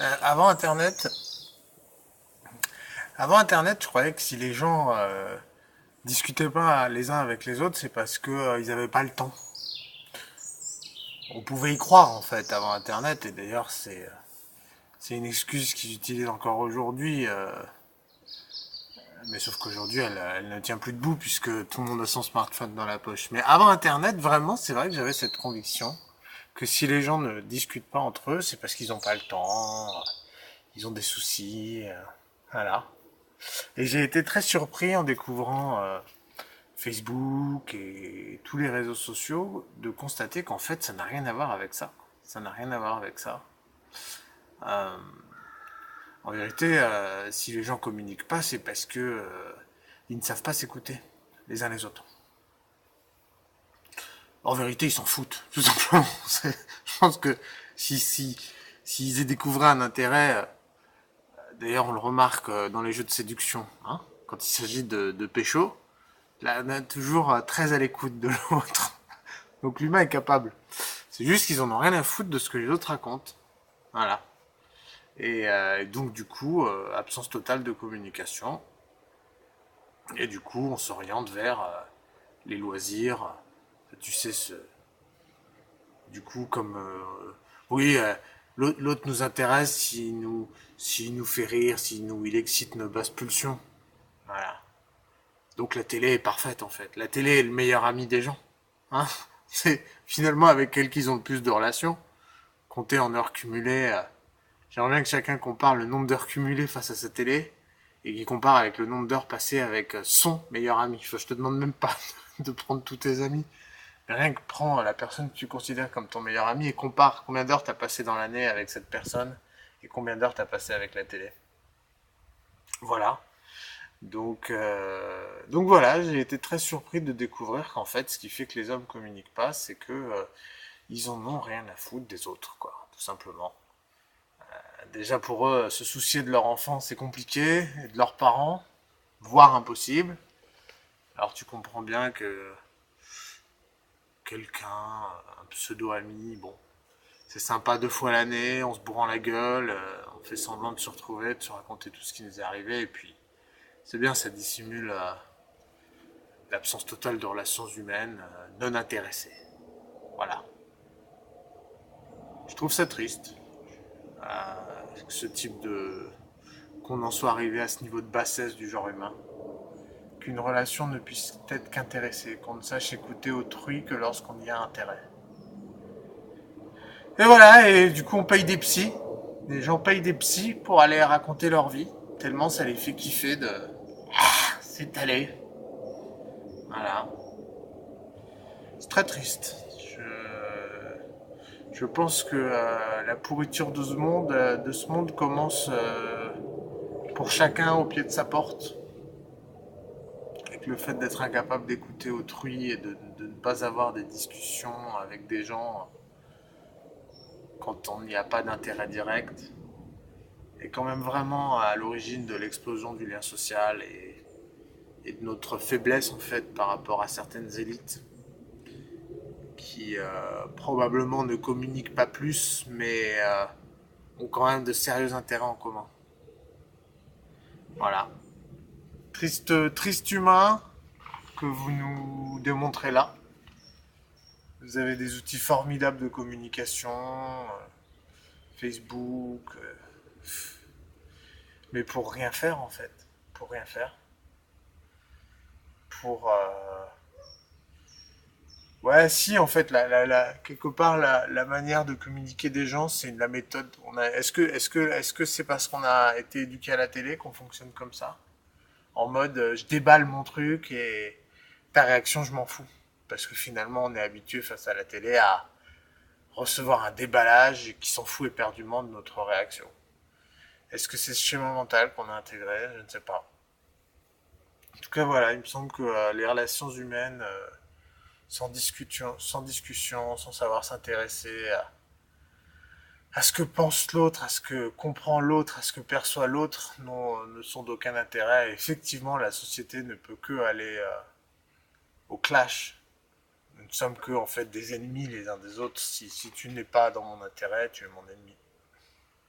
Avant Internet, je croyais que si les gens discutaient pas les uns avec les autres, c'est parce que ils avaient pas le temps. On pouvait y croire en fait avant Internet, et d'ailleurs c'est une excuse qu'ils utilisent encore aujourd'hui, mais sauf qu'aujourd'hui elle ne tient plus debout puisque tout le monde a son smartphone dans la poche. Mais avant Internet, vraiment, c'est vrai que j'avais cette conviction que si les gens ne discutent pas entre eux, c'est parce qu'ils n'ont pas le temps, ils ont des soucis, voilà. Et j'ai été très surpris en découvrant Facebook et tous les réseaux sociaux de constater qu'en fait ça n'a rien à voir avec ça. Ça n'a rien à voir avec ça. Euh, En vérité, si les gens communiquent pas, c'est parce que ils ne savent pas s'écouter les uns les autres. En vérité, ils s'en foutent, tout simplement. Je pense que s'ils aient découvert un intérêt, d'ailleurs on le remarque dans les jeux de séduction, hein, quand il s'agit de pécho, là on est toujours très à l'écoute de l'autre. Donc l'humain est capable. C'est juste qu'ils en ont rien à foutre de ce que les autres racontent. Voilà. Et donc du coup, absence totale de communication. Et du coup, on s'oriente vers les loisirs. Tu sais, du coup, comme oui, l'autre nous intéresse s'il nous fait rire, il excite nos basses pulsions. Voilà. Donc la télé est parfaite en fait. La télé est le meilleur ami des gens. Hein. C'est finalement avec elle qu'ils ont le plus de relations. Compter en heures cumulées. J'aimerais bien que chacun compare le nombre d'heures cumulées face à sa télé et qu'il compare avec le nombre d'heures passées avec son meilleur ami. Je te demande même pas de prendre tous tes amis. Mais rien que prends la personne que tu considères comme ton meilleur ami et compare combien d'heures t'as passé dans l'année avec cette personne et combien d'heures t'as passé avec la télé. Voilà. Donc voilà, j'ai été très surpris de découvrir qu'en fait, ce qui fait que les hommes communiquent pas, c'est que ils en ont rien à foutre des autres, quoi, tout simplement. Déjà pour eux, se soucier de leur enfant, c'est compliqué, et de leurs parents, voire impossible. Alors tu comprends bien que quelqu'un, un pseudo-ami, bon, c'est sympa 2 fois l'année, on se bourre la gueule, on fait semblant de se retrouver, de se raconter tout ce qui nous est arrivé, et puis c'est bien, ça dissimule l'absence totale de relations humaines non intéressées. Voilà. Je trouve ça triste, ce type de... qu'on en soit arrivé à ce niveau de bassesse du genre humain. Qu'une relation ne puisse être qu'intéressée, qu'on ne sache écouter autrui que lorsqu'on y a intérêt. Et voilà, et du coup on paye des psys. Les gens payent des psys pour aller raconter leur vie, tellement ça les fait kiffer de s'étaler. Voilà. C'est très triste. Je pense que la pourriture de ce monde commence pour chacun au pied de sa porte. Avec le fait d'être incapable d'écouter autrui et de ne pas avoir des discussions avec des gens quand on n'y a pas d'intérêt direct, est quand même vraiment à l'origine de l'explosion du lien social et de notre faiblesse en fait par rapport à certaines élites qui probablement ne communiquent pas plus mais ont quand même de sérieux intérêts en commun. Voilà. Triste humain que vous nous démontrez là. Vous avez des outils formidables de communication, Facebook, mais pour rien faire en fait. Pour rien faire. Pour ouais, si, en fait, quelque part, la manière de communiquer des gens, c'est la méthode. Est-ce que c'est parce qu'on a été éduqué à la télé qu'on fonctionne comme ça? En mode, je déballe mon truc et ta réaction, je m'en fous. Parce que finalement, on est habitué face à la télé à recevoir un déballage qui s'en fout éperdument de notre réaction. Est-ce que c'est ce schéma mental qu'on a intégré? Je ne sais pas. En tout cas, voilà, il me semble que les relations humaines, sans savoir s'intéresser à ce que pense l'autre, à ce que comprend l'autre, à ce que perçoit l'autre, ne sont d'aucun intérêt. Et effectivement, la société ne peut que aller au clash. Nous ne sommes que en fait des ennemis les uns des autres. Si tu n'es pas dans mon intérêt, tu es mon ennemi.